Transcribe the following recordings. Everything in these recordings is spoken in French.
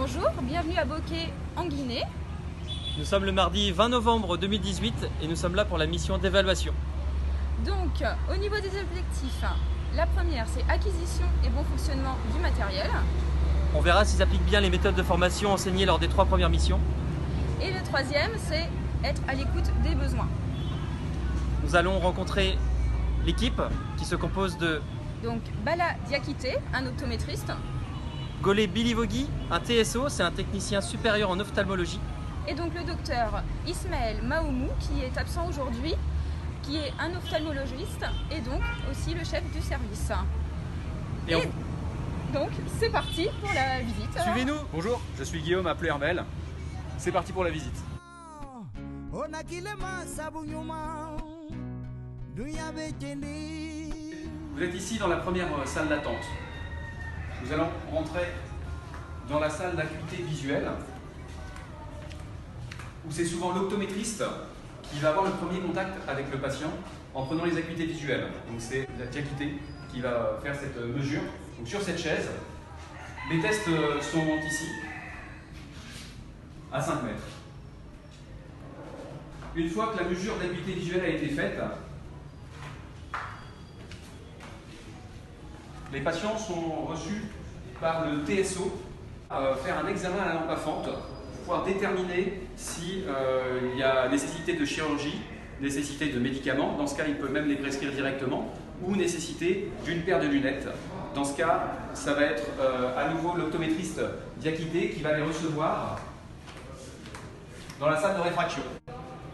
Bonjour, bienvenue à Bokeh en Guinée. Nous sommes le mardi 20 novembre 2018 et nous sommes là pour la mission d'évaluation. Donc, au niveau des objectifs, la première c'est acquisition et bon fonctionnement du matériel. On verra s'ils appliquent bien les méthodes de formation enseignées lors des 3 premières missions. Et le troisième c'est être à l'écoute des besoins. Nous allons rencontrer l'équipe qui se compose de Donc, Bala Diakité, un optométriste. Golé Bilivogui, un TSO, c'est un technicien supérieur en ophtalmologie. Et donc le docteur Ismaël Maoumou qui est absent aujourd'hui, qui est un ophtalmologiste et donc aussi le chef du service. Et donc c'est parti pour la visite. Suivez-nous. Bonjour, je suis Guillaume, appelé Hermel. C'est parti pour la visite. Vous êtes ici dans la première salle d'attente. Nous allons rentrer dans la salle d'acuité visuelle, où c'est souvent l'optométriste qui va avoir le premier contact avec le patient en prenant les acuités visuelles. Donc c'est la diaquité qui va faire cette mesure. Donc sur cette chaise, les tests sont ici, à 5 mètres. Une fois que la mesure d'acuité visuelle a été faite, les patients sont reçus par le TSO faire un examen à la lampe à fente pour pouvoir déterminer s'il y a nécessité de chirurgie, nécessité de médicaments. Dans ce cas, il peut même les prescrire directement, ou nécessité d'une paire de lunettes. Dans ce cas, ça va être à nouveau l'optométriste diaquité qui va les recevoir dans la salle de réfraction.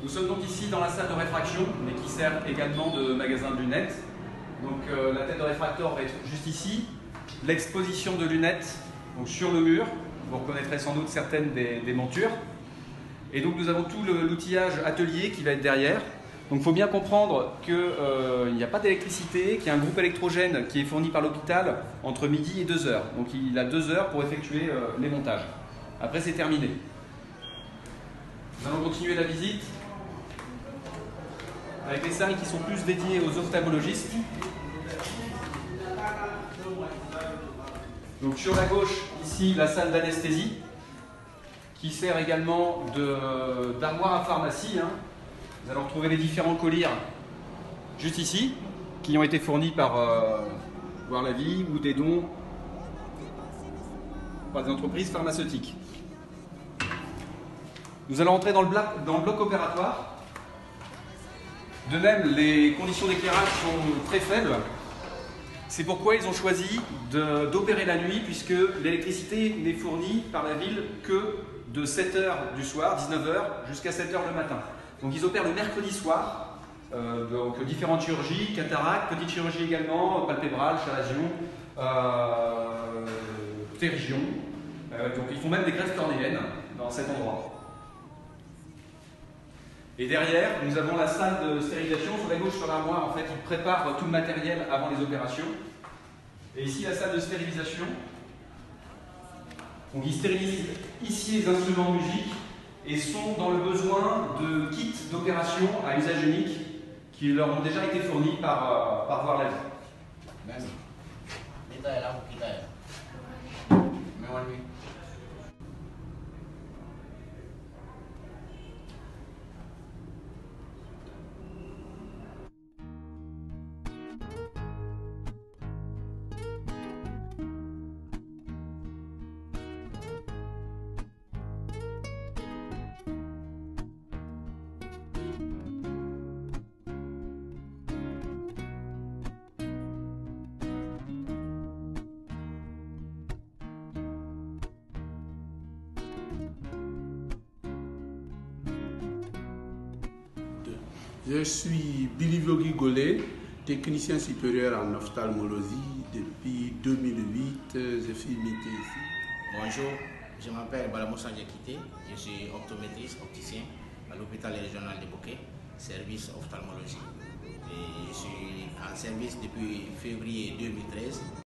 Nous sommes donc ici dans la salle de réfraction, mais qui sert également de magasin de lunettes. Donc la tête de réfracteur va être juste ici. L'exposition de lunettes donc, sur le mur. Vous reconnaîtrez sans doute certaines des montures. Et donc nous avons tout l'outillage atelier qui va être derrière. Donc il faut bien comprendre qu'il n'y a pas d'électricité, qu'il y a un groupe électrogène qui est fourni par l'hôpital entre midi et 2 heures. Donc il a 2 heures pour effectuer les montages. Après c'est terminé. Nous allons continuer la visite avec les salles qui sont plus dédiées aux ophtalmologistes. Donc sur la gauche, ici, la salle d'anesthésie, qui sert également d'armoire à pharmacie. Vous allez retrouver les différents collyres juste ici, qui ont été fournis par Voir la Vie ou des dons par des entreprises pharmaceutiques. Nous allons entrer dans le bloc opératoire. De même, les conditions d'éclairage sont très faibles. C'est pourquoi ils ont choisi d'opérer la nuit, puisque l'électricité n'est fournie par la ville que de 7h du soir, 19h, jusqu'à 7h le matin. Donc ils opèrent le mercredi soir, donc différentes chirurgies, cataracte, petite chirurgie également, palpébrale, chalazion, ptérygion. Donc ils font même des greffes cornéennes dans cet endroit. Et derrière, nous avons la salle de stérilisation. Sur la gauche, sur l'armoire, en fait, ils préparent tout le matériel avant les opérations. Et ici, la salle de stérilisation. Donc, ils stérilisent ici les instruments de musique et sont dans le besoin de kits d'opération à usage unique qui leur ont déjà été fournis par Voir la Vie. Merci. Je suis Bilivogui Golé, technicien supérieur en ophtalmologie depuis 2008. J'ai fait métier ici. Bonjour, je m'appelle Bala Diakité, je suis optométriste, opticien à l'hôpital régional de Bokeh, service ophtalmologie. Et je suis en service depuis février 2013.